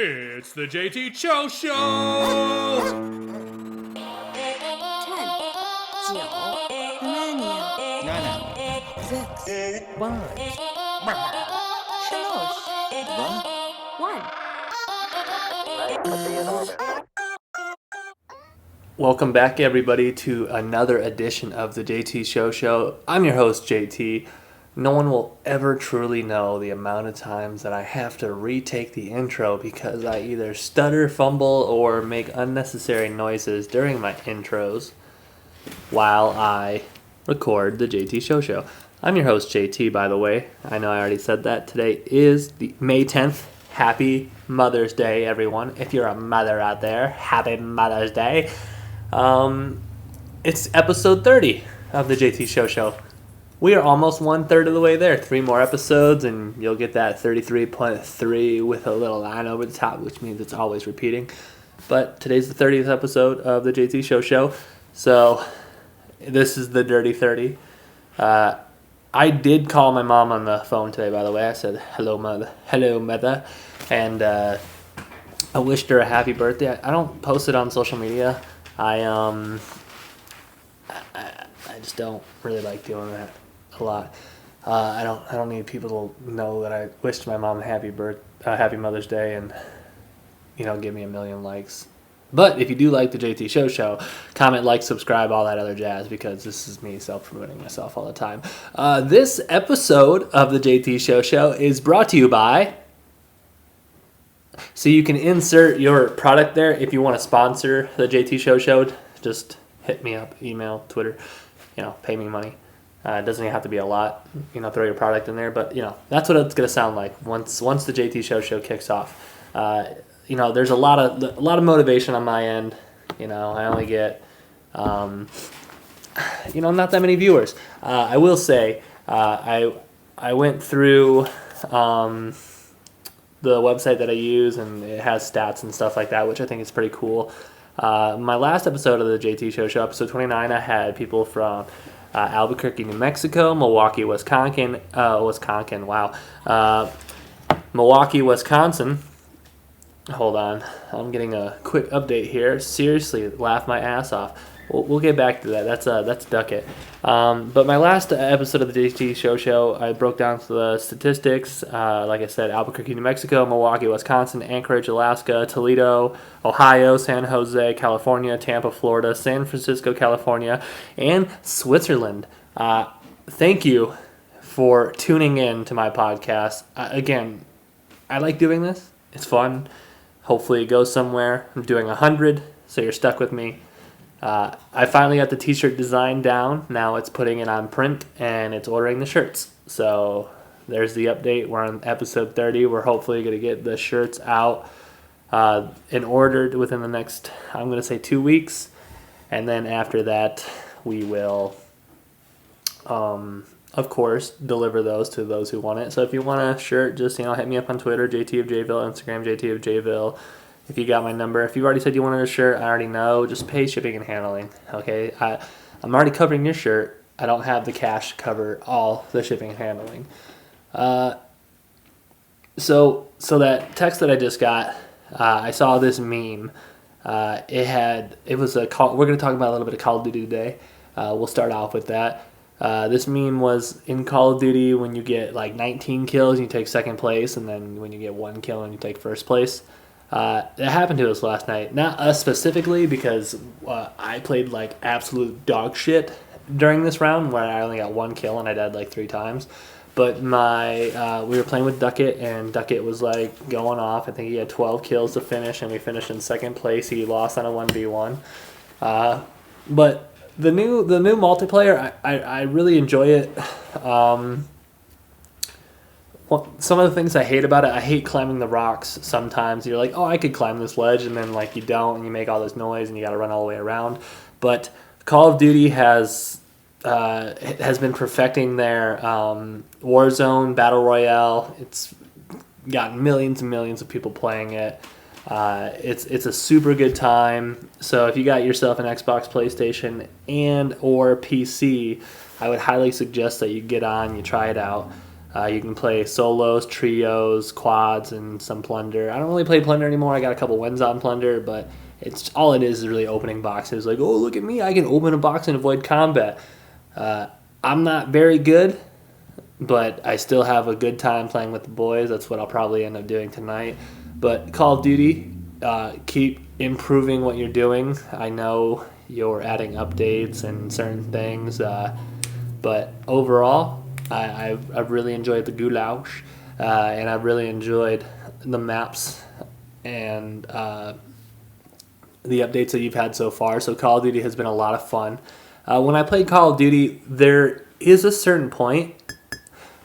It's the JT Cho Show! 10, 9, 8, 7, 6, 5, 4, 3, 2, 1. Welcome back, everybody, to another edition of the JT Show. I'm your host, JT. No one will ever truly know the amount of times that I have to retake the intro because I either stutter, fumble, or make unnecessary noises during my intros while I record the JT Show. I'm your host, JT, by the way. I know I already said that. Today is the May 10th. Happy Mother's Day, everyone. If you're a mother out there, happy Mother's Day. It's episode 30 of the JT Show. We are almost 1/3 of the way there. 3 more episodes, and you'll get that 33.3 with a little line over the top, which means it's always repeating. But today's the 30th episode of the JT Show. So this is the Dirty 30. I did call my mom on the phone today, by the way. I said, hello, mother. And I wished her a happy birthday. I don't post it on social media. I just don't really like doing that a lot. I don't need people to know that I wished my mom a happy Mother's Day and give me 1 million likes. But if you do like the JT Show, comment, like, subscribe, all that other jazz, because this is me self-promoting myself all the time. This episode of the JT Show is brought to you by... So you can insert your product there if you want to sponsor the JT Show. Just hit me up, email, Twitter, pay me money. It doesn't even have to be a lot, throw your product in there. But, that's what it's going to sound like once the JT Show kicks off. There's a lot of motivation on my end. I only get, not that many viewers. I will say, I went through the website that I use, and it has stats and stuff like that, which I think is pretty cool. My last episode of the JT Show, episode 29, I had people from Albuquerque, New Mexico, Milwaukee, Wisconsin. Milwaukee, Wisconsin. Hold on, I'm getting a quick update here. Seriously, laugh my ass off. We'll get back to that. That's Duckett. But my last episode of the JT Show, I broke down the statistics. Like I said, Albuquerque, New Mexico, Milwaukee, Wisconsin, Anchorage, Alaska, Toledo, Ohio, San Jose, California, Tampa, Florida, San Francisco, California, and Switzerland. Thank you for tuning in to my podcast. Again, I like doing this. It's fun. Hopefully it goes somewhere. I'm doing 100, so you're stuck with me. I finally got the t-shirt design down. Now it's putting it on print, and it's ordering the shirts. So there's the update. We're on episode 30. We're hopefully going to get the shirts out and ordered within the next, I'm going to say, 2 weeks. And then after that, we will, of course, deliver those to those who want it. So if you want a shirt, just hit me up on Twitter, JT of Jville, Instagram, JT of Jville. If you got my number, if you've already said you wanted a shirt, I already know. Just pay shipping and handling. Okay, I'm already covering your shirt. I don't have the cash to cover all the shipping and handling. So that text that I just got, I saw this meme. It was a call. We're going to talk about a little bit of Call of Duty today. We'll start off with that. This meme was in Call of Duty when you get like 19 kills and you take second place, and then when you get 1 kill and you take first place. It happened to us last night. Not us specifically, because I played like absolute dog shit during this round where I only got 1 kill and I died like 3 times. But we were playing with Duckett, and Duckett was like going off. I think he had 12 kills to finish, and we finished in second place. He lost on a 1v1. But the new multiplayer, I really enjoy it. Some of the things I hate about it, I hate climbing the rocks sometimes. You're like, oh, I could climb this ledge, and then like you don't, and you make all this noise, and you got to run all the way around. But Call of Duty has been perfecting their Warzone Battle Royale. It's got millions and millions of people playing it. It's a super good time. So if you got yourself an Xbox, PlayStation, and or PC, I would highly suggest that you get on, you try it out. You can play solos, trios, quads, and some plunder. I don't really play plunder anymore. I got a couple wins on plunder, but it's all it is really opening boxes. Like, oh, look at me, I can open a box and avoid combat. I'm not very good, but I still have a good time playing with the boys. That's what I'll probably end up doing tonight. But Call of Duty, keep improving what you're doing. I know you're adding updates and certain things, but overall, I've really enjoyed the goulash, and I've really enjoyed the maps and the updates that you've had so far. So Call of Duty has been a lot of fun. When I played Call of Duty, there is a certain point.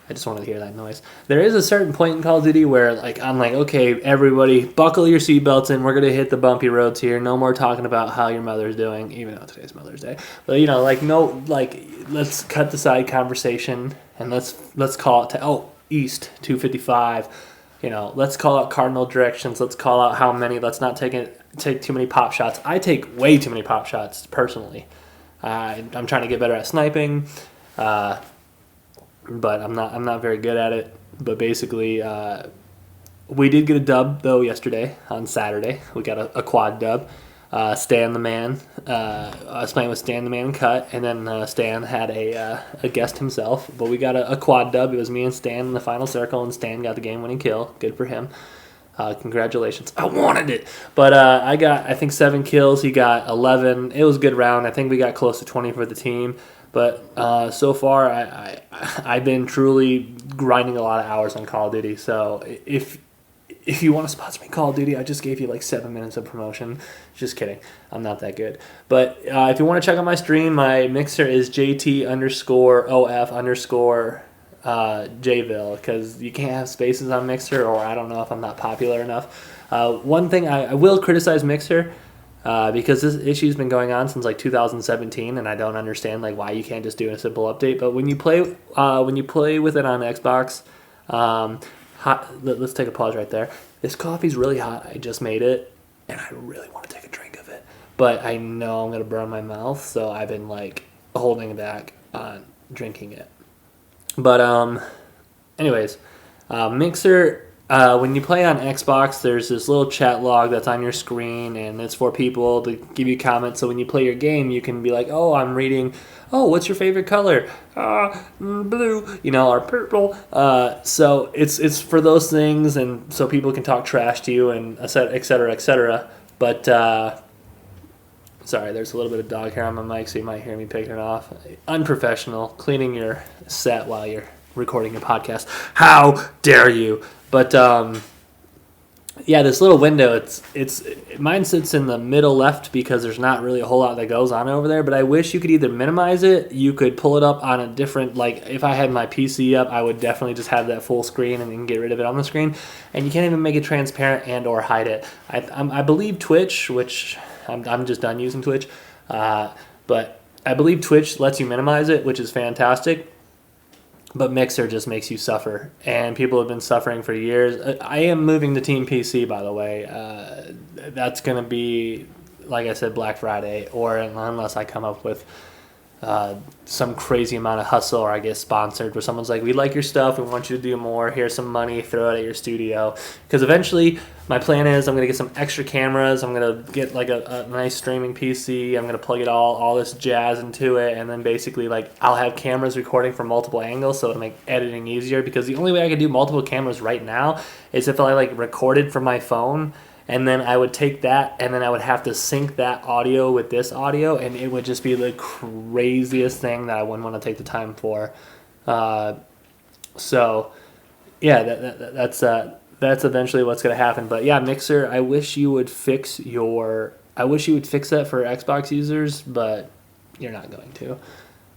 I just wanted to hear that noise. There is a certain point in Call of Duty where, like, I'm like, okay, everybody, buckle your seatbelts in. We're gonna hit the bumpy roads here. No more talking about how your mother's doing, even though today's Mother's Day. But let's cut the side conversation and let's call it east 255. Let's call out cardinal directions. Let's call out how many. Let's not take too many pop shots. I take way too many pop shots personally. I'm trying to get better at sniping. But I'm not very good at it. But basically, we did get a dub though yesterday on Saturday. We got a quad dub. Stan the Man. I was playing with Stan the Man and Cut, and then Stan had a guest himself. But we got a quad dub. It was me and Stan in the final circle, and Stan got the game-winning kill. Good for him. Congratulations. I wanted it. But I got, I think, 7 kills. He got 11. It was a good round. I think we got close to 20 for the team. But so far, I've been truly grinding a lot of hours on Call of Duty. So if you want to sponsor me Call of Duty, I just gave you like 7 minutes of promotion. Just kidding. I'm not that good. But if you want to check out my stream, my mixer is JT_OF_Jville, because you can't have spaces on Mixer, or I don't know if I'm not popular enough. One thing I will criticize Mixer, because this issue's been going on since like 2017, and I don't understand like why you can't just do a simple update. But when you play with it on Xbox, let's take a pause right there. This coffee's really hot. I just made it, and I really want to take a drink of it, but I know I'm gonna burn my mouth, so I've been like holding back on drinking it. But anyways, Mixer. When you play on Xbox, there's this little chat log that's on your screen, and it's for people to give you comments. So when you play your game, you can be like, oh, I'm reading, oh, what's your favorite color? Blue, or purple. So it's for those things, and so people can talk trash to you, and et cetera, et cetera. But, sorry, there's a little bit of dog hair on my mic, so you might hear me picking it off. Unprofessional, cleaning your set while you're recording your podcast. How dare you? But yeah, this little window, mine sits in the middle left because there's not really a whole lot that goes on over there. But I wish you could either minimize it, you could pull it up on a different, like if I had my PC up, I would definitely just have that full screen and then get rid of it on the screen. And you can't even make it transparent and or hide it. I believe Twitch, which I'm just done using Twitch, but I believe Twitch lets you minimize it, which is fantastic. But Mixer just makes you suffer, and people have been suffering for years. I am moving to Team PC, by the way. That's going to be, like I said, Black Friday, or unless I come up with some crazy amount of hustle, or I get sponsored where someone's like, we like your stuff, we want you to do more, here's some money, throw it at your studio. Because eventually my plan is I'm going to get some extra cameras, I'm going to get like a nice streaming PC, I'm going to plug it all this jazz into it, and then basically like I'll have cameras recording from multiple angles, so it'll make editing easier. Because the only way I can do multiple cameras right now is if I like recorded from my phone, and then I would take that, and then I would have to sync that audio with this audio, and it would just be the craziest thing that I wouldn't want to take the time for. So, yeah, that's eventually what's going to happen. But yeah, Mixer, I wish you would fix that for Xbox users, but you're not going to.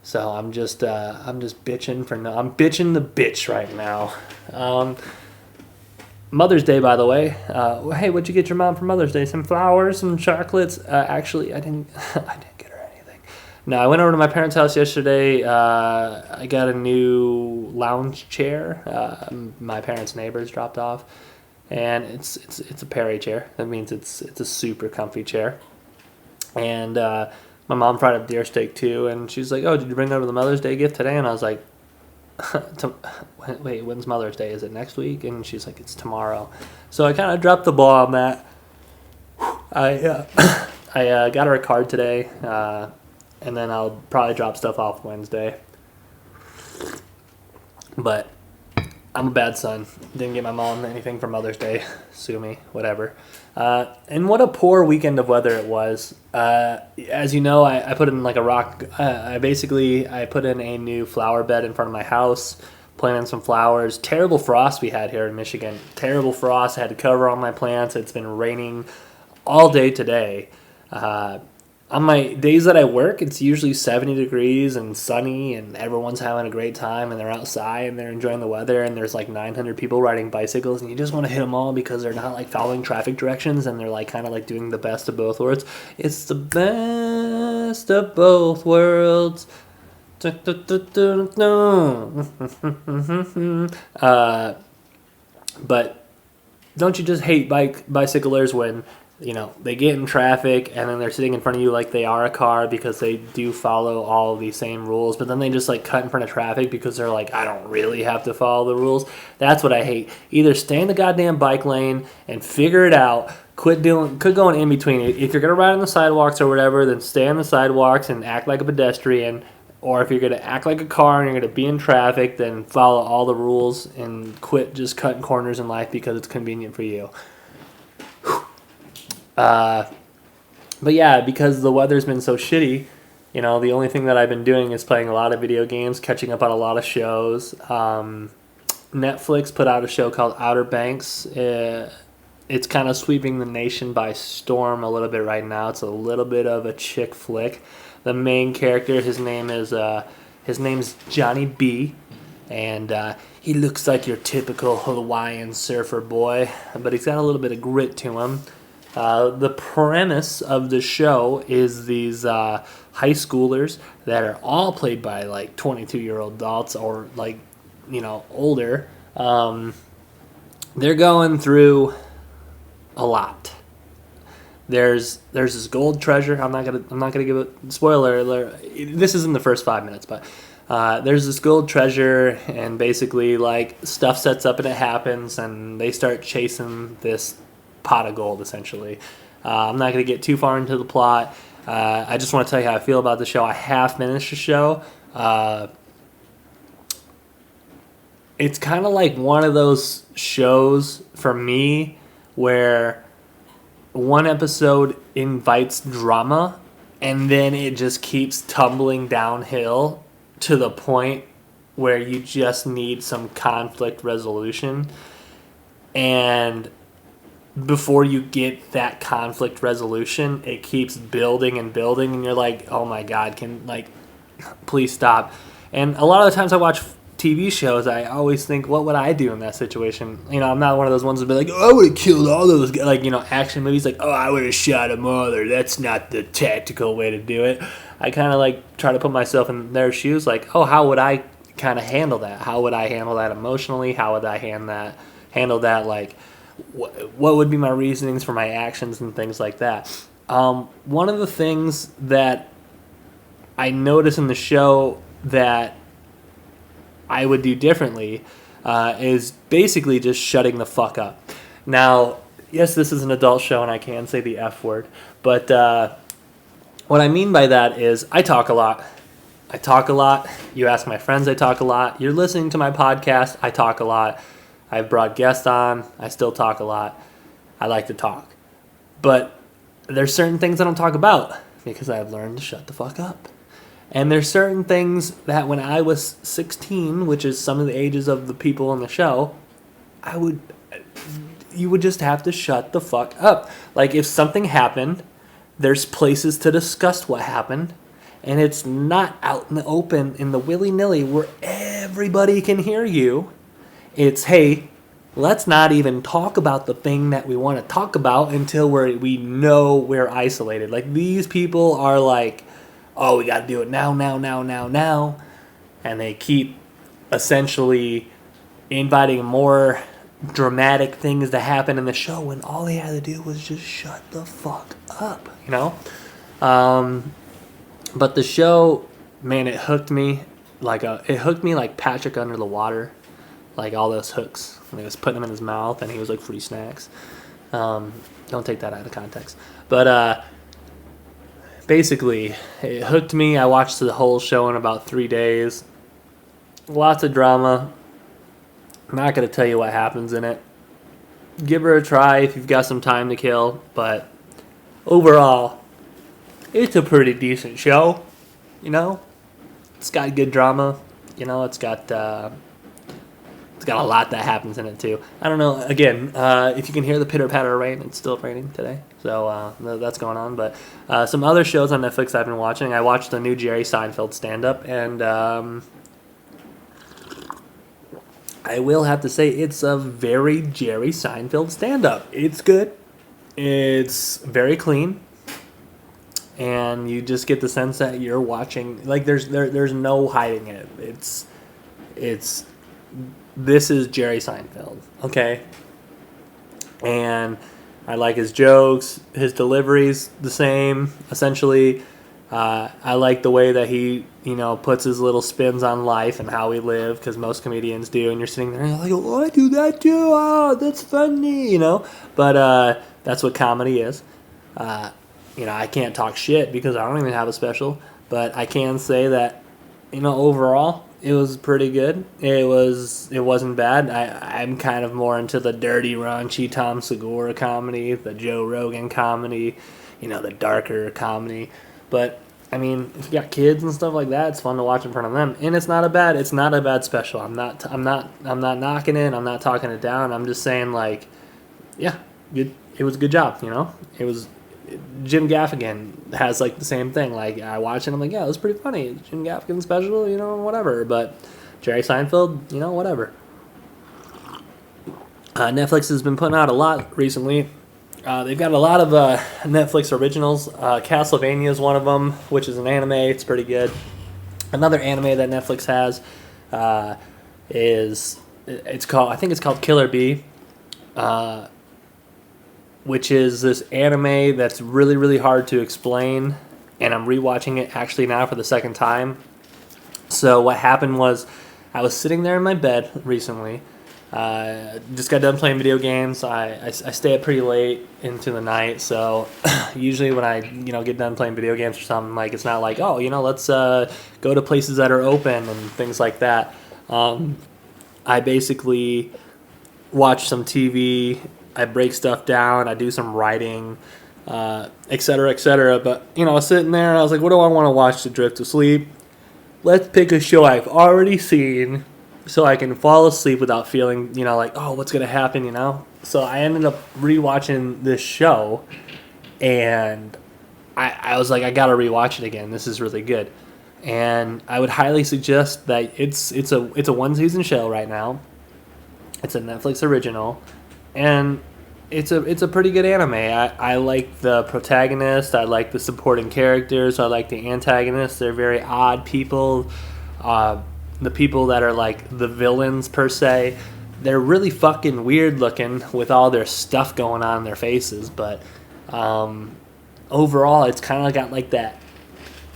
So I'm just bitching I'm bitching the bitch right now. Mother's Day, by the way. Hey, what'd you get your mom for Mother's Day? Some flowers, some chocolates. Actually, I didn't get her anything. No, I went over to my parents' house yesterday. I got a new lounge chair. My parents' neighbors dropped off, and it's a Perry chair. That means it's a super comfy chair. And my mom fried up deer steak too, and she's like, "Oh, did you bring over the Mother's Day gift today?" And I was like, wait, when's Mother's Day? Is it next week? And she's like, it's tomorrow. So I kind of dropped the ball on that. I got her a card today, and then I'll probably drop stuff off Wednesday. But I'm a bad son. Didn't get my mom anything for Mother's Day. Sue me, whatever. And what a poor weekend of weather it was. As you know, I put in like a rock. I put in a new flower bed in front of my house, planted some flowers. Terrible frost we had here in Michigan. Terrible frost. I had to cover all my plants. It's been raining all day today. On my days that I work, it's usually 70 degrees and sunny, and everyone's having a great time, and they're outside, and they're enjoying the weather, and there's like 900 people riding bicycles, and you just want to hit them all because they're not like following traffic directions, and they're like kind of like doing the best of both worlds. It's the best of both worlds. But don't you just hate bicyclers when they get in traffic and then they're sitting in front of you like they are a car because they do follow all of the same rules, but then they just like cut in front of traffic because they're like, I don't really have to follow the rules. That's what I hate. Either stay in the goddamn bike lane and figure it out. Quit going in between. If you're going to ride on the sidewalks or whatever, then stay on the sidewalks and act like a pedestrian. Or if you're going to act like a car and you're going to be in traffic, then follow all the rules and quit just cutting corners in life because it's convenient for you. But yeah, because the weather's been so shitty, the only thing that I've been doing is playing a lot of video games, catching up on a lot of shows. Netflix put out a show called Outer Banks. It's kind of sweeping the nation by storm a little bit right now. It's a little bit of a chick flick. The main character, his name's Johnny B, and he looks like your typical Hawaiian surfer boy, but he's got a little bit of grit to him. The premise of the show is these high schoolers that are all played by like 22-year-old adults or like older. They're going through a lot. There's this gold treasure. I'm not gonna give it spoiler alert. This is in the first 5 minutes, but there's this gold treasure, and basically like stuff sets up and it happens, and they start chasing this pot of gold, essentially. I'm not going to get too far into the plot. I just want to tell you how I feel about the show. I half finished the show. It's kind of like one of those shows for me where one episode invites drama and then it just keeps tumbling downhill to the point where you just need some conflict resolution. And before you get that conflict resolution, it keeps building and building, and you're like, oh my god, please stop. And a lot of the times I watch TV shows, I always think, what would I do in that situation? I'm not one of those ones that be like, oh, I would have killed all those guys. Action movies, like, oh, I would have shot a mother. That's not the tactical way to do it. I kind of try to put myself in their shoes, like, oh, how would I kind of handle that? How would I handle that emotionally? How would I handle that, like, what would be my reasonings for my actions and things like that. One of the things that I notice in the show that I would do differently is basically just shutting the fuck up. Now, yes, this is an adult show and I can say the F word, but what I mean by that is I talk a lot. You ask my friends, I talk a lot. You're listening to my podcast, I talk a lot. I've brought guests on. I still talk a lot. I like to talk. But there's certain things I don't talk about because I've learned to shut the fuck up. And there's certain things that when I was 16, which is some of the ages of the people on the show, you would just have to shut the fuck up. Like if something happened, there's places to discuss what happened. And it's not out in the open in the willy-nilly where everybody can hear you. It's, hey, let's not even talk about the thing that we want to talk about until we know we're isolated. Like, these people are like, oh, we got to do it now. And they keep essentially inviting more dramatic things to happen in the show when all they had to do was just shut the fuck up, But the show, man, it hooked me. it hooked me like Patrick Under the Water, like all those hooks. And he was putting them in his mouth, and he was like free snacks. Don't take that out of context. But basically, it hooked me. I watched the whole show in about 3 days. Lots of drama. I'm not going to tell you what happens in it. Give her a try if you've got some time to kill. But overall, it's a pretty decent show. You know? It's got good drama. You know, it's got a lot that happens in it too. I don't know. Again, if you can hear the pitter patter of rain, it's still raining today, so that's going on. But some other shows on Netflix I've been watching. I watched the new Jerry Seinfeld stand-up, and I will have to say it's a very Jerry Seinfeld stand-up. It's good. It's very clean. And you just get the sense that you're watching, like there's no hiding it. This is Jerry Seinfeld, okay? And I like his jokes, his delivery's the same, essentially. I like the way that he, puts his little spins on life and how we live, because most comedians do, and you're sitting there and you're like, oh, I do that too, oh, that's funny, But that's what comedy is. I can't talk shit because I don't even have a special, but I can say that, overall, it was pretty good. It wasn't bad. I'm kind of more into the dirty, raunchy Tom Segura comedy, the Joe Rogan comedy, the darker comedy. But I mean, if you got kids and stuff like that, it's fun to watch in front of them. And it's not a bad special. I'm not knocking it. I'm not talking it down. I'm just saying, like, yeah, good. It was a good job. It was. Jim Gaffigan has like the same thing. Like, I watch it and I'm like, yeah, it was pretty funny. Jim Gaffigan special, whatever. But Jerry Seinfeld, whatever. Netflix has been putting out a lot recently. They've got a lot of Netflix originals. Castlevania is one of them, which is an anime. It's pretty good. Another anime that Netflix has I think it's called Killer Bee. Which is this anime that's really, really hard to explain, and I'm rewatching it actually now for the second time. So what happened was, I was sitting there in my bed recently, just got done playing video games. I stay up pretty late into the night, so usually when I get done playing video games or something, like, it's not like, oh, let's go to places that are open and things like that. I basically watch some TV. I break stuff down, I do some writing, et cetera, but, I was sitting there, and I was like, what do I want to watch to drift to sleep? Let's pick a show I've already seen, so I can fall asleep without feeling, like, oh, what's going to happen, So I ended up rewatching this show, and I was like, I got to rewatch it again, this is really good. And I would highly suggest that it's a one-season show right now. It's a Netflix original. And it's a pretty good anime. I like the protagonist. I like the supporting characters. I like the antagonists. They're very odd people. The people that are like the villains per se, they're really fucking weird looking with all their stuff going on in their faces. But overall, it's kind of got like that.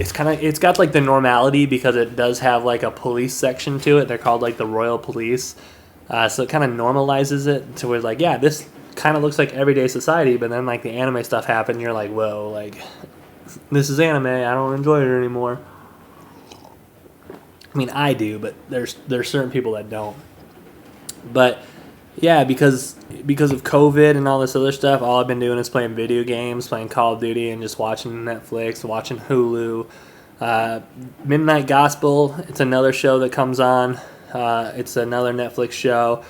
It's got like the normality because it does have like a police section to it. They're called like the Royal Police. So it kind of normalizes it to where, like, yeah, this kind of looks like everyday society, but then, like, the anime stuff happened, you're like, whoa, like, this is anime, I don't enjoy it anymore. I mean, I do, but there's certain people that don't. But, yeah, because of COVID and all this other stuff, all I've been doing is playing video games, playing Call of Duty, and just watching Netflix, watching Hulu. Midnight Gospel, it's another show that comes on. It's another Netflix show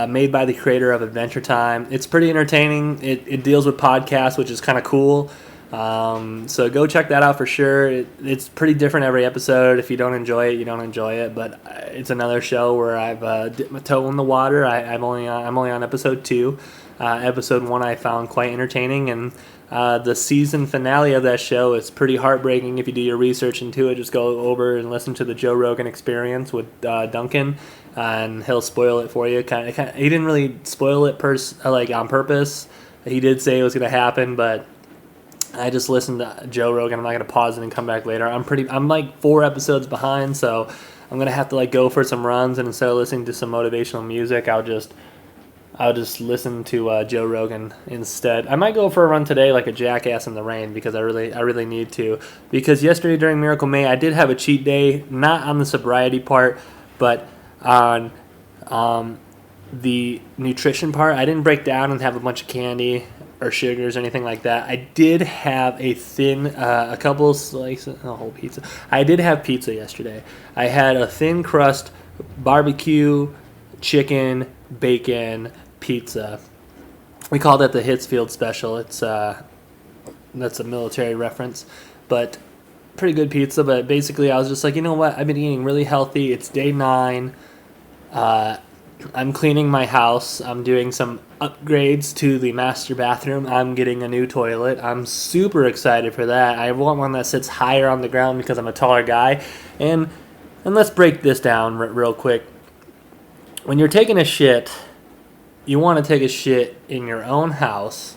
made by the creator of Adventure Time. It's pretty entertaining. It deals with podcasts, which is kind of cool. So go check that out for sure. It's pretty different every episode. If you don't enjoy it, you don't enjoy it. But it's another show where I've dipped my toe in the water. I'm only on episode 2. Episode 1 I found quite entertaining, and the season finale of that show is pretty heartbreaking. If you do your research into it, just go over and listen to the Joe Rogan Experience with Duncan, and he'll spoil it for you. He didn't really spoil it on purpose. He did say it was going to happen, but I just listened to Joe Rogan. I'm not going to pause it and come back later. I'm like 4 episodes behind, so I'm gonna have to like go for some runs, and instead of listening to some motivational music, I'll just listen to Joe Rogan instead. I might go for a run today, like a jackass in the rain, because I really need to. Because yesterday during Miracle May, I did have a cheat day, not on the sobriety part, but on the nutrition part. I didn't break down and have a bunch of candy or sugars or anything like that. I did have a couple slices, a whole pizza. I did have pizza yesterday. I had a thin crust barbecue, chicken, bacon pizza. We call that the Hitsfield special. It's that's a military reference, but pretty good pizza. But basically, I was just like, you know what? I've been eating really healthy. It's day 9. I'm cleaning my house. I'm doing some upgrades to the master bathroom. I'm getting a new toilet. I'm super excited for that. I want one that sits higher on the ground because I'm a taller guy. And let's break this down real quick. When you're taking a shit, you want to take a shit in your own house.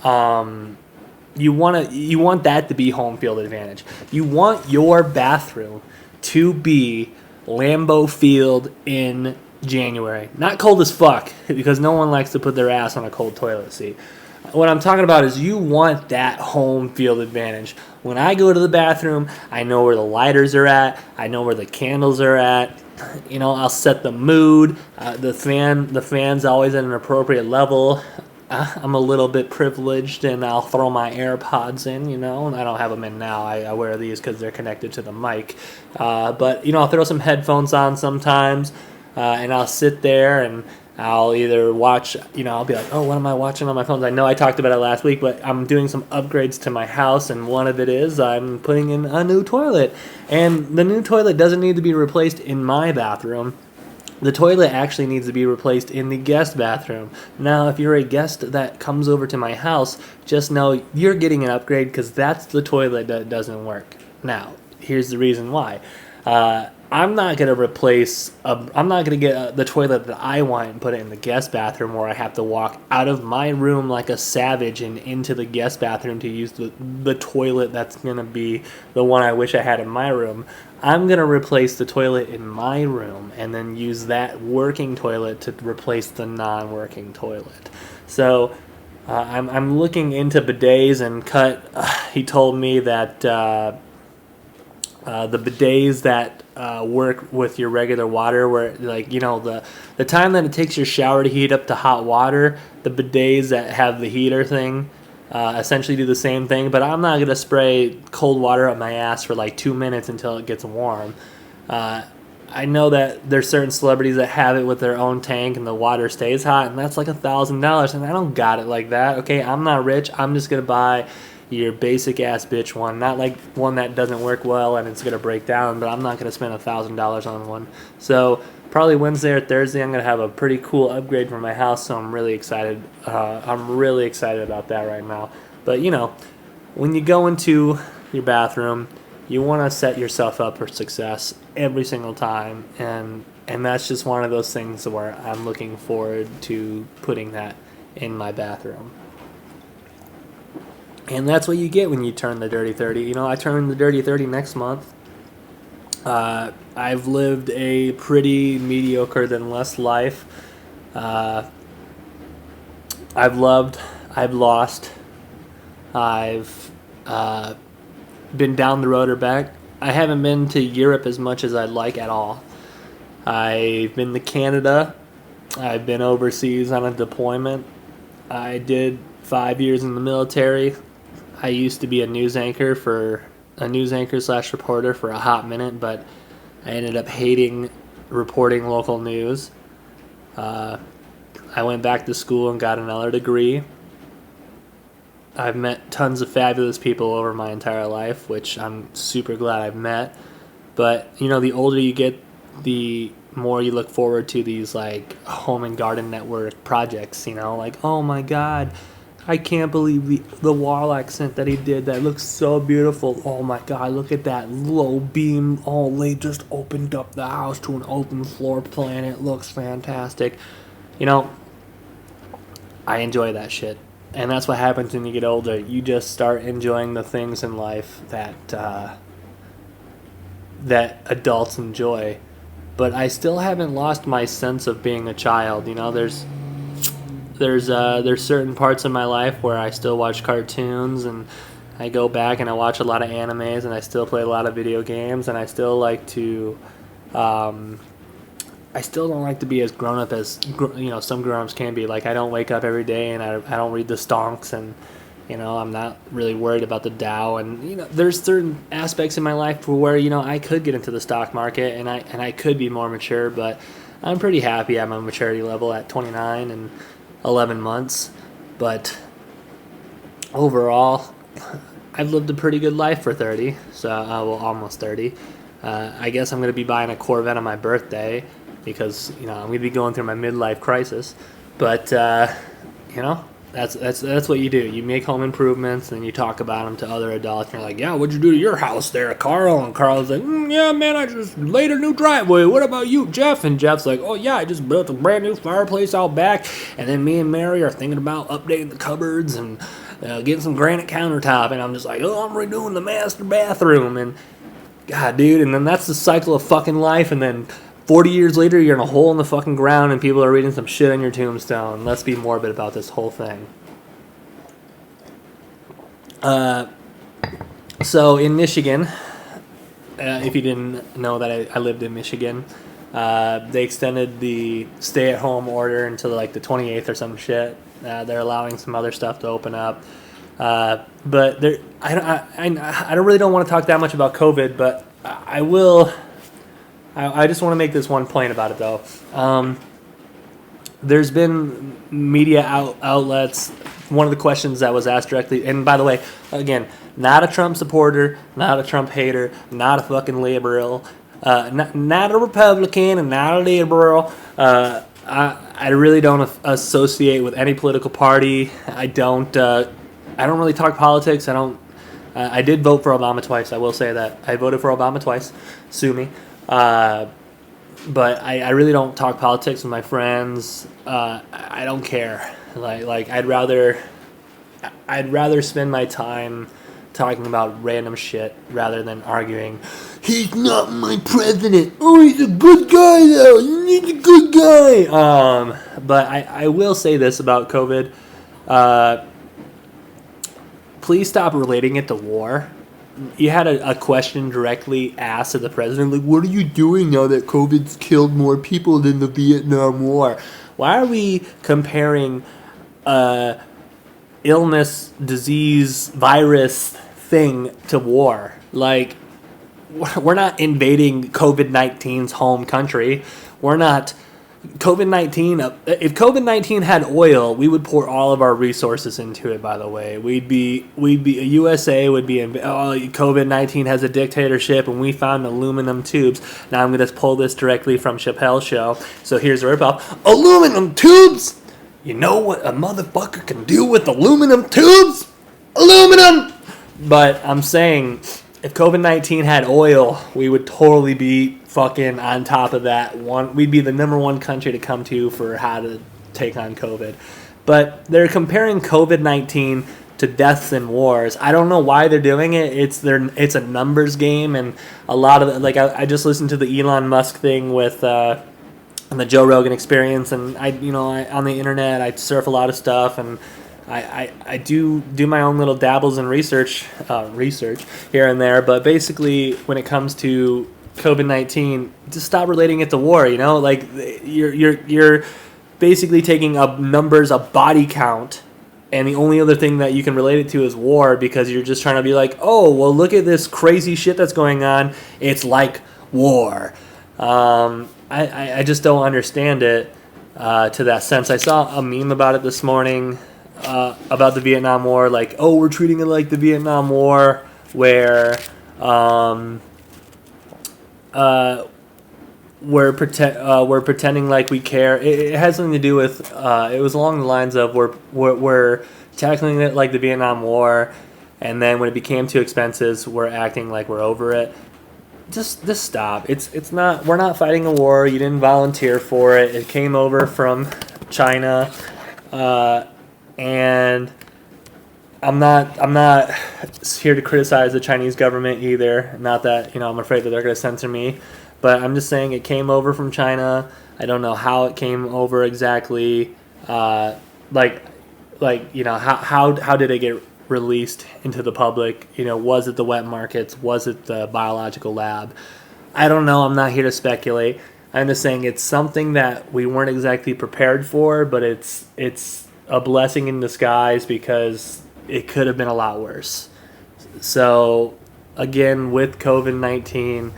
You want that to be home field advantage. You want your bathroom to be Lambeau Field in January. Not cold as fuck, because no one likes to put their ass on a cold toilet seat. What I'm talking about is you want that home field advantage. When I go to the bathroom, I know where the lighters are at. I know where the candles are at. You know, I'll set the mood. The fan's always at an appropriate level. I'm a little bit privileged, and I'll throw my AirPods in, you know, and I don't have them in now. I wear these because they're connected to the mic. But, you know, I'll throw some headphones on sometimes, and I'll sit there and I'll either watch, you know, I'll be like, oh, what am I watching on my phone? I know I talked about it last week, but I'm doing some upgrades to my house, and one of it is I'm putting in a new toilet. And the new toilet doesn't need to be replaced in my bathroom. The toilet actually needs to be replaced in the guest bathroom. Now, if you're a guest that comes over to my house, just know you're getting an upgrade because that's the toilet that doesn't work. Now, here's the reason why. I'm not going to get the toilet that I want and put it in the guest bathroom where I have to walk out of my room like a savage and into the guest bathroom to use the toilet that's going to be the one I wish I had in my room. I'm going to replace the toilet in my room and then use that working toilet to replace the non-working toilet. So I'm looking into bidets and he told me that the bidets that work with your regular water, where, like, you know, the time that it takes your shower to heat up to hot water, the bidets that have the heater thing essentially do the same thing. But I'm not going to spray cold water up my ass for like 2 minutes until it gets warm. I know that there's certain celebrities that have it with their own tank and the water stays hot, and that's like $1,000, and I don't got it like that. Okay, I'm not rich. I'm just going to buy your basic ass bitch one, not like one that doesn't work well and it's gonna break down, but I'm not gonna spend $1,000 on one. So probably Wednesday or Thursday I'm gonna have a pretty cool upgrade for my house, so I'm really excited. I'm really excited about that right now. But you know, when you go into your bathroom, you want to set yourself up for success every single time, and that's just one of those things where I'm looking forward to putting that in my bathroom. And that's what you get when you turn the Dirty 30. You know, I turn the Dirty 30 next month. I've lived a pretty mediocre than less life. I've loved, I've lost, I've been down the road or back. I haven't been to Europe as much as I'd like at all. I've been to Canada. I've been overseas on a deployment. I did 5 years in the military. I used to be a news anchor / reporter for a hot minute, but I ended up hating reporting local news. I went back to school and got another degree. I've met tons of fabulous people over my entire life, which I'm super glad I've met. But, you know, the older you get, the more you look forward to these, like, home and garden network projects, you know? Like, oh my God, I can't believe the wall accent that he did. That looks so beautiful. Oh my God, look at that low beam. Oh, they just opened up the house to an open floor plan. It looks fantastic. You know, I enjoy that shit. And that's what happens when you get older. You just start enjoying the things in life that that adults enjoy. But I still haven't lost my sense of being a child. You know, there's certain parts of my life where I still watch cartoons, and I go back and I watch a lot of animes, and I still play a lot of video games, and I still like to I still don't like to be as grown up as some grown ups can be. Like, I don't wake up every day and I don't read the stonks, and I'm not really worried about the Dow. And there's certain aspects in my life where I could get into the stock market and I could be more mature, but I'm pretty happy at my maturity level at 29 and 11 months. But overall, I've lived a pretty good life for 30, so almost 30. I guess I'm going to be buying a Corvette on my birthday because I'm going to be going through my midlife crisis. But that's what you do. You make home improvements and you talk about them to other adults. And you're like, yeah, what'd you do to your house there, Carl? And Carl's like, yeah, man, I just laid a new driveway. What about you, Jeff? And Jeff's like, oh yeah, I just built a brand new fireplace out back. And then me and Mary are thinking about updating the cupboards and getting some granite countertop. And I'm just like, oh, I'm redoing the master bathroom. And God, dude, and then that's the cycle of fucking life, and then 40 years later, you're in a hole in the fucking ground, and people are reading some shit on your tombstone. Let's be morbid about this whole thing. So in Michigan, if you didn't know that I lived in Michigan, they extended the stay-at-home order until like the 28th or some shit. They're allowing some other stuff to open up. But I really don't want to talk that much about COVID, but I will. I just want to make this one point about it, though. There's been media outlets. One of the questions that was asked directly, and by the way, again, not a Trump supporter, not a Trump hater, not a fucking liberal, not a Republican, and not a liberal. I really don't associate with any political party. I don't really talk politics. I did vote for Obama twice. I will say that. I voted for Obama twice. Sue me. But I really don't talk politics with my friends. I don't care. Like I'd rather spend my time talking about random shit rather than arguing. He's not my president. Oh, he's a good guy though. He's a good guy. But I will say this about COVID. Please stop relating it to war. You had a question directly asked to the president, like, what are you doing now that COVID's killed more people than the Vietnam War? Why are we comparing illness, disease, virus thing to war? Like, we're not invading COVID-19's home country. We're not... COVID-19, if COVID-19 had oil, we would pour all of our resources into it, by the way. USA would be, COVID-19 has a dictatorship and we found aluminum tubes. Now I'm going to pull this directly from Chappelle's show. So here's a rip-off. Aluminum tubes? You know what a motherfucker can do with aluminum tubes? Aluminum! But I'm saying, if COVID-19 had oil, we would totally be fucking on top of that. We'd be the number one country to come to for how to take on COVID. But they're comparing COVID-19 to deaths and wars. I don't know why they're doing it. It's a numbers game, and a lot of I just listened to the Elon Musk thing with the Joe Rogan Experience, and I on the internet I surf a lot of stuff, and I do my own little dabbles in research here and there. But basically, when it comes to COVID-19, just stop relating it to war. Like you're basically taking up numbers, a body count, and the only other thing that you can relate it to is war, because you're just trying to be like, oh, well, look at this crazy shit that's going on. It's like war. I just don't understand it to that sense. I saw a meme about it this morning about the Vietnam War. Like, oh, we're treating it like the Vietnam War, where we're pretending like we care. It has something to do with it was along the lines of we're tackling it like the Vietnam War, and then when it became too expensive, we're acting like we're over it. Just stop. It's not. We're not fighting a war. You didn't volunteer for it. It came over from China, and I'm not here to criticize the Chinese government either. Not that, I'm afraid that they're going to censor me. But I'm just saying it came over from China. I don't know how it came over exactly. How did it get released into the public? Was it the wet markets? Was it the biological lab? I don't know. I'm not here to speculate. I'm just saying it's something that we weren't exactly prepared for, but it's a blessing in disguise because it could have been a lot worse. So, again, with COVID-19,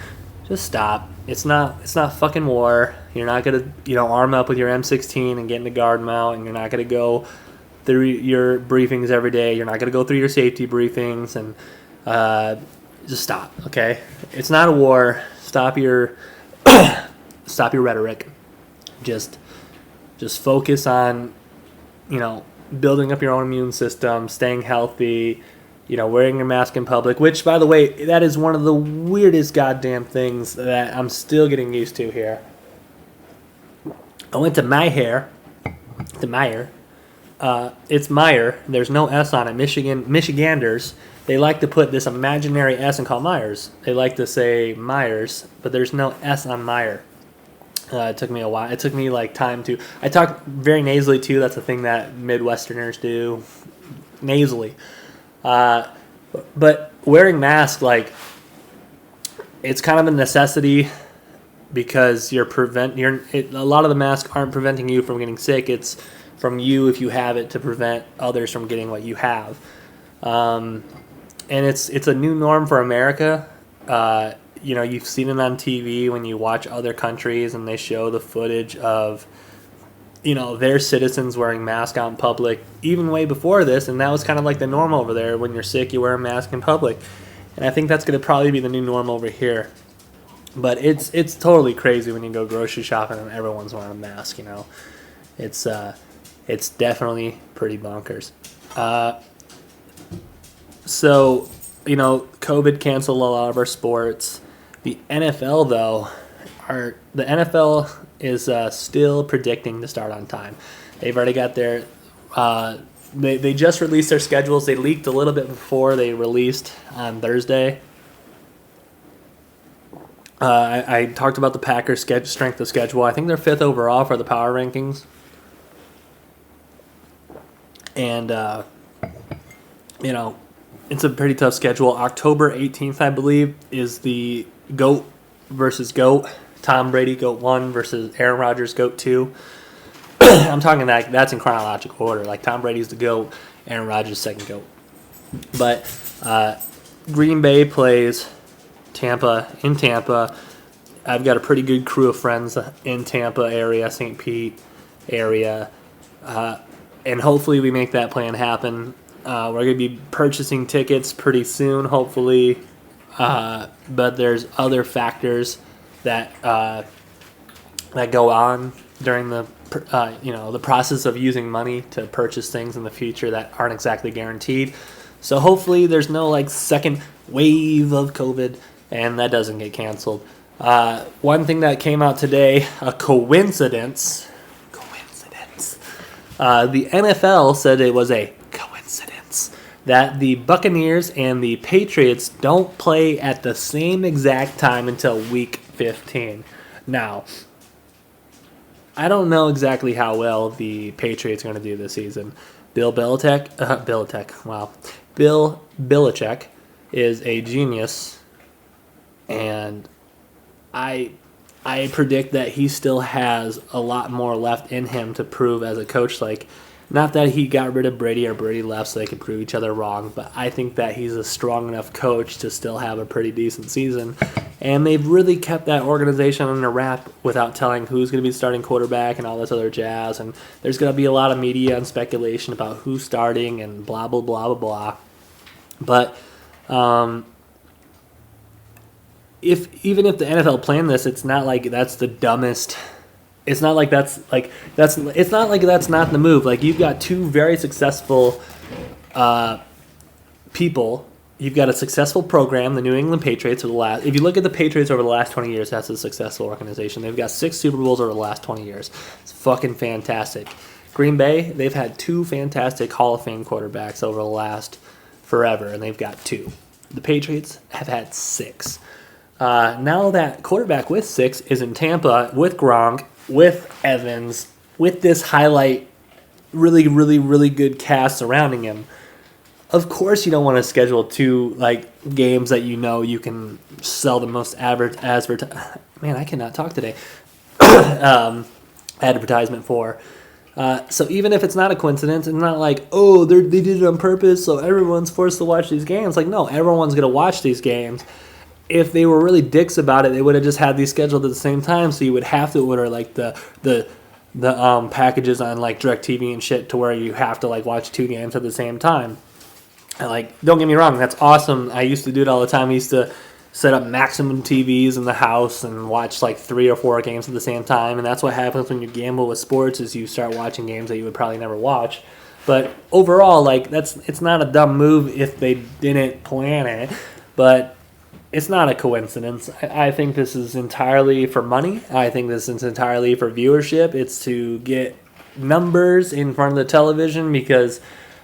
just stop. It's not fucking war. You're not gonna arm up with your M16 and get into guard mount, and you're not gonna go through your briefings every day. You're not gonna go through your safety briefings, and just stop. Okay, it's not a war. Stop your rhetoric. Just focus on building up your own immune system, staying healthy. Wearing your mask in public, which, by the way, that is one of the weirdest goddamn things that I'm still getting used to here. I went to Meijer. It's Meijer. There's no S on it. Michiganders, they like to put this imaginary S and call Myers. They like to say Myers, but there's no S on Meijer. It took me a while. It took me time to... I talk very nasally, too. That's a thing that Midwesterners do. Nasally. But wearing masks, it's kind of a necessity because a lot of the masks aren't preventing you from getting sick. It's from you, if you have it, to prevent others from getting what you have. And it's a new norm for America. You've seen it on TV when you watch other countries and they show the footage of their citizens wearing masks out in public, even way before this, and that was kind of like the norm over there. When you're sick, you wear a mask in public, and I think that's going to probably be the new norm over here. But it's totally crazy when you go grocery shopping and everyone's wearing a mask. It's definitely pretty bonkers. So COVID canceled a lot of our sports. The NFL though, the NFL is still predicting to start on time. They've already got their... They just released their schedules. They leaked a little bit before they released on Thursday. I talked about the Packers' strength of schedule. I think they're 5th overall for the power rankings. And, it's a pretty tough schedule. October 18th, I believe, is the GOAT versus GOAT. Tom Brady, GOAT 1 versus Aaron Rodgers, GOAT 2. I'm talking that's in chronological order. Tom Brady's the GOAT, Aaron Rodgers second GOAT. But Green Bay plays Tampa in Tampa. I've got a pretty good crew of friends in Tampa area, St. Pete area. And hopefully we make that plan happen. We're going to be purchasing tickets pretty soon, hopefully. But there's other factors that go on during the process of using money to purchase things in the future that aren't exactly guaranteed. So hopefully there's no second wave of COVID and that doesn't get canceled. One thing that came out today, a coincidence. The NFL said it was a coincidence that the Buccaneers and the Patriots don't play at the same exact time until week 15. Now, I don't know exactly how well the Patriots are going to do this season. Bill Belichick is a genius, and I predict that he still has a lot more left in him to prove as a coach. Not that he got rid of Brady or Brady left so they could prove each other wrong, but I think that he's a strong enough coach to still have a pretty decent season. And they've really kept that organization under wrap without telling who's going to be starting quarterback and all this other jazz. And there's going to be a lot of media and speculation about who's starting and blah, blah, blah, blah, blah. But even if the NFL planned this, it's not like that's the dumbest. It's not like that's not the move. You've got two very successful people. You've got a successful program, the New England Patriots. If you look at the Patriots over the last 20 years, that's a successful organization. They've got 6 Super Bowls over the last 20 years. It's fucking fantastic. Green Bay, they've had 2 fantastic Hall of Fame quarterbacks over the last forever, and they've got 2. The Patriots have had 6. Now that quarterback with 6 is in Tampa with Gronk, with Evans, with this highlight, really, really, really good cast surrounding him. Of course, you don't want to schedule 2 games that you can sell the most Man, I cannot talk today. Advertisement for. So even if it's not a coincidence, it's not like, oh, they did it on purpose, so everyone's forced to watch these games. Like, no, everyone's gonna watch these games. If they were really dicks about it, they would have just had these scheduled at the same time. So you would have to order the packages on DirecTV and shit to where you have to watch 2 games at the same time. And don't get me wrong, that's awesome. I used to do it all the time. I used to set up maximum TVs in the house and watch 3 or 4 games at the same time. And that's what happens when you gamble with sports, is you start watching games that you would probably never watch. But overall, it's not a dumb move if they didn't plan it. But it's not a coincidence. I think this is entirely for money. I think this is entirely for viewership. It's to get numbers in front of the television, because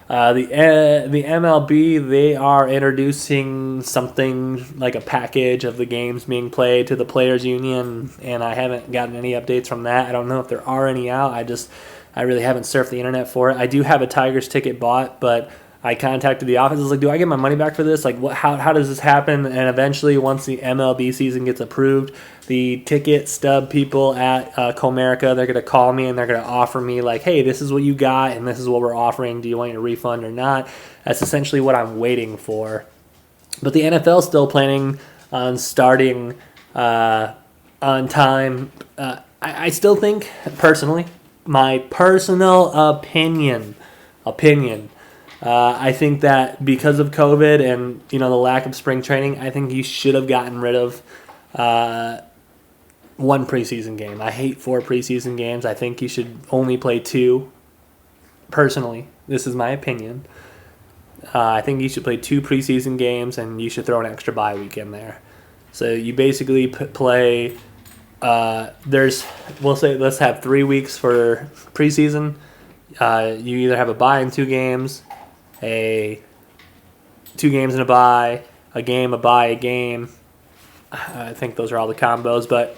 the MLB, they are introducing something like a package of the games being played to the Players Union, and I haven't gotten any updates from that. I don't know if there are any out. I really haven't surfed the internet for it. I do have a Tigers ticket bought, but I contacted the office. I was like, do I get my money back for this? How does this happen? And eventually, once the MLB season gets approved, the ticket stub people at Comerica, they're going to call me and they're going to offer me hey, this is what you got and this is what we're offering. Do you want your refund or not? That's essentially what I'm waiting for. But the NFL is still planning on starting on time. I still think, personally, my personal opinion, I think that because of COVID and the lack of spring training, I think you should have gotten rid of 1 preseason game. I hate 4 preseason games. I think you should only play 2. Personally, this is my opinion. I think you should play 2 preseason games, and you should throw an extra bye week in there. So you basically play. Let's have 3 weeks for preseason. You either have a bye in 2 games, 2 games in a bye, a game, a bye, a game. I think those are all the combos, but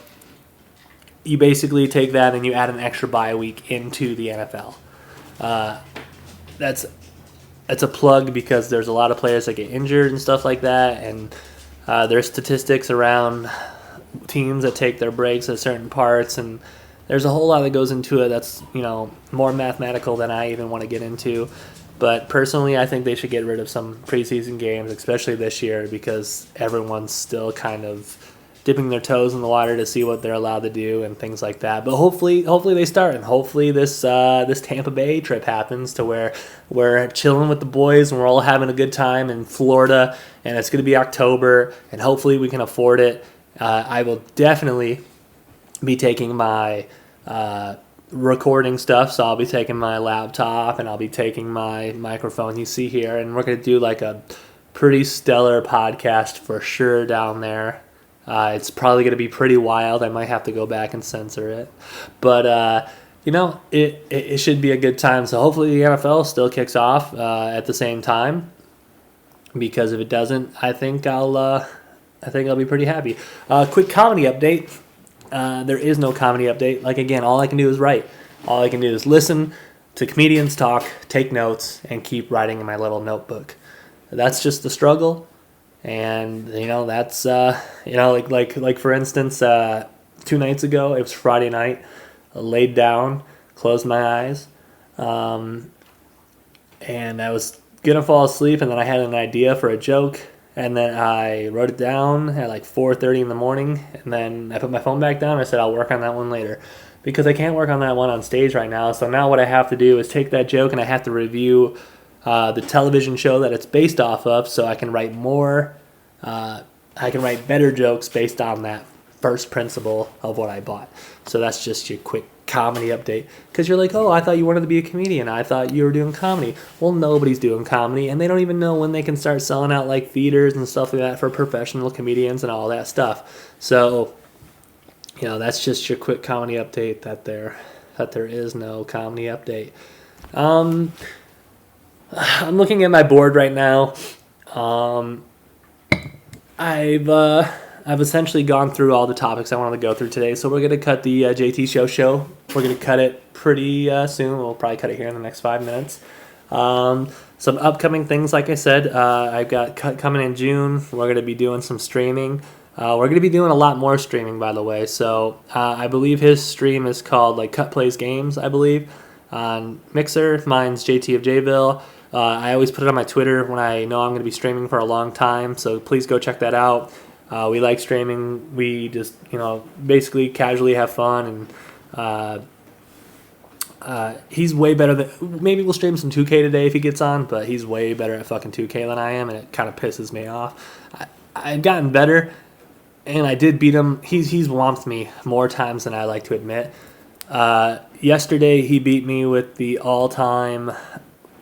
you basically take that and you add an extra bye week into the NFL. That's a plug, because there's a lot of players that get injured and stuff like that, and there's statistics around teams that take their breaks at certain parts, and there's a whole lot that goes into it that's more mathematical than I even want to get into. But personally, I think they should get rid of some preseason games, especially this year, because everyone's still kind of dipping their toes in the water to see what they're allowed to do and things like that. But hopefully they start, and hopefully this Tampa Bay trip happens to where we're chilling with the boys and we're all having a good time in Florida, and it's going to be October, and hopefully we can afford it. I will definitely be taking my recording stuff, so I'll be taking my laptop and I'll be taking my microphone you see here, and we're going to do a pretty stellar podcast for sure down there. It's probably going to be pretty wild. I might have to go back and censor it, but it should be a good time. So hopefully the NFL still kicks off at the same time, because if it doesn't, I think I'll be pretty happy. Quick comedy update. There is no comedy update. Again, all I can do is write. All I can do is listen to comedians talk, take notes, and keep writing in my little notebook. That's just the struggle. And, that's, for instance, 2 nights ago, it was Friday night, I laid down, closed my eyes, and I was going to fall asleep, and then I had an idea for a joke. And then I wrote it down at 4:30 in the morning, and then I put my phone back down. I said I'll work on that one later, because I can't work on that one on stage right now. So now what I have to do is take that joke and I have to review the television show that it's based off of, so I can write more. I can write better jokes based on that first principle of what I bought. So that's just your quick comedy update, because you're oh, I thought you wanted to be a comedian. I thought you were doing comedy. Well, nobody's doing comedy, and they don't even know when they can start selling out theaters and stuff like that for professional comedians and all that stuff. So that's just your quick comedy update, that there is no comedy update. I'm looking at my board right now. I've essentially gone through all the topics I wanted to go through today, so we're gonna cut the JT show. We're gonna cut it pretty soon. We'll probably cut it here in the next 5 minutes. Some upcoming things, like I said, I've got coming in June. We're gonna be doing some streaming. We're gonna be doing a lot more streaming, by the way. So I believe his stream is called like Cut Plays Games, I believe, on Mixer. Mine's JT of Jville. I always put it on my Twitter when I know I'm going to be streaming for a long time, so please go check that out. We like streaming. We just, basically casually have fun, and he's way better than... Maybe we'll stream some 2K today if he gets on, but he's way better at fucking 2K than I am, and it kind of pisses me off. I've gotten better, and I did beat him. He's whomped me more times than I like to admit. Yesterday, he beat me with the all-time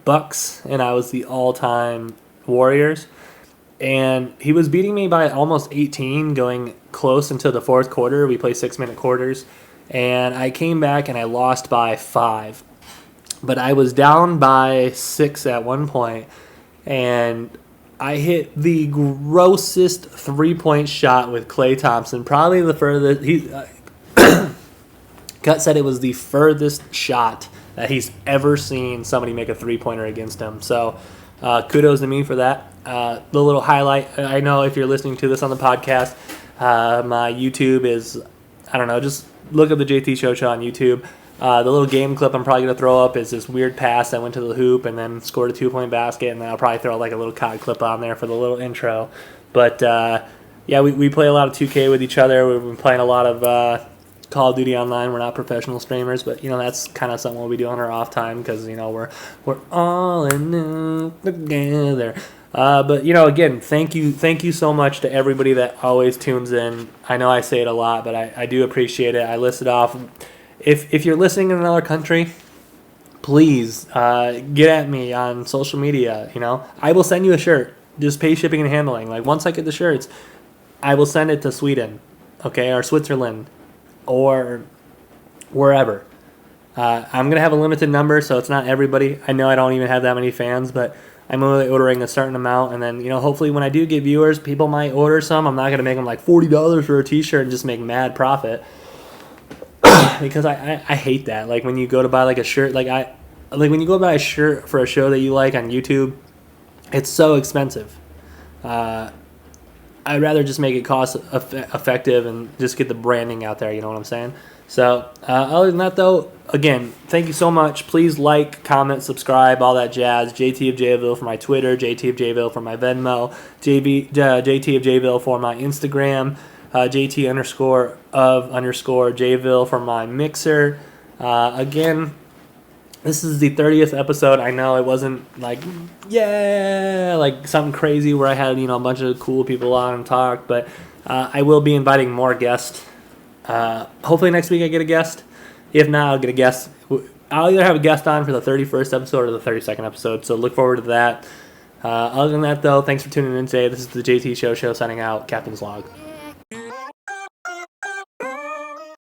Bucks, and I was the all-time Warriors, and he was beating me by almost 18 going close into the fourth quarter. We play 6-minute quarters, and I came back and I lost by 5, but I was down by 6 at one point, and I hit the grossest 3-point shot with Klay Thompson, probably the furthest. Cut said it was the furthest shot that he's ever seen somebody make a 3-pointer against him. So kudos to me for that. The little highlight, I know if you're listening to this on the podcast, my YouTube is, I don't know, just look up the JT Show on YouTube. The little game clip I'm probably going to throw up is this weird pass that went to the hoop and then scored a 2-point basket, and then I'll probably throw like a little COD clip on there for the little intro. But yeah, we play a lot of 2K with each other. We've been playing a lot of Call of Duty Online. We're not professional streamers, but that's kind of something we'll be doing on our off time because we're all in it together. But again, thank you so much to everybody that always tunes in. I know I say it a lot, but I do appreciate it. I listed off. If you're listening in another country, please get at me on social media. I will send you a shirt. Just pay shipping and handling. Like once I get the shirts, I will send it to Sweden, okay, or Switzerland, or wherever. I'm going to have a limited number, so it's not everybody. I know I don't even have that many fans, but I'm only ordering a certain amount, and then, hopefully when I do get viewers, people might order some. I'm not going to make them like $40 for a t-shirt and just make mad profit, because I hate that. Like when you go to buy like a shirt, like when you go buy a shirt for a show that you like on YouTube, it's so expensive. I'd rather just make it cost effective and just get the branding out there, you know what I'm saying? So, other than that, though, again, thank you so much. Please like, comment, subscribe, all that jazz. JT of Jville for my Twitter, JT of Jville for my Venmo, JT of Jville for my Instagram, JT_of_Jville for my Mixer. Again, this is the 30th episode. I know it wasn't like something crazy where I had a bunch of cool people on and talk, but I will be inviting more guests. Hopefully next week I get a guest. If not, I'll get a guest. I'll either have a guest on for the 31st episode or the 32nd episode, so look forward to that. Other than that, though, thanks for tuning in today. This is the JT Show signing out. Captain's Log.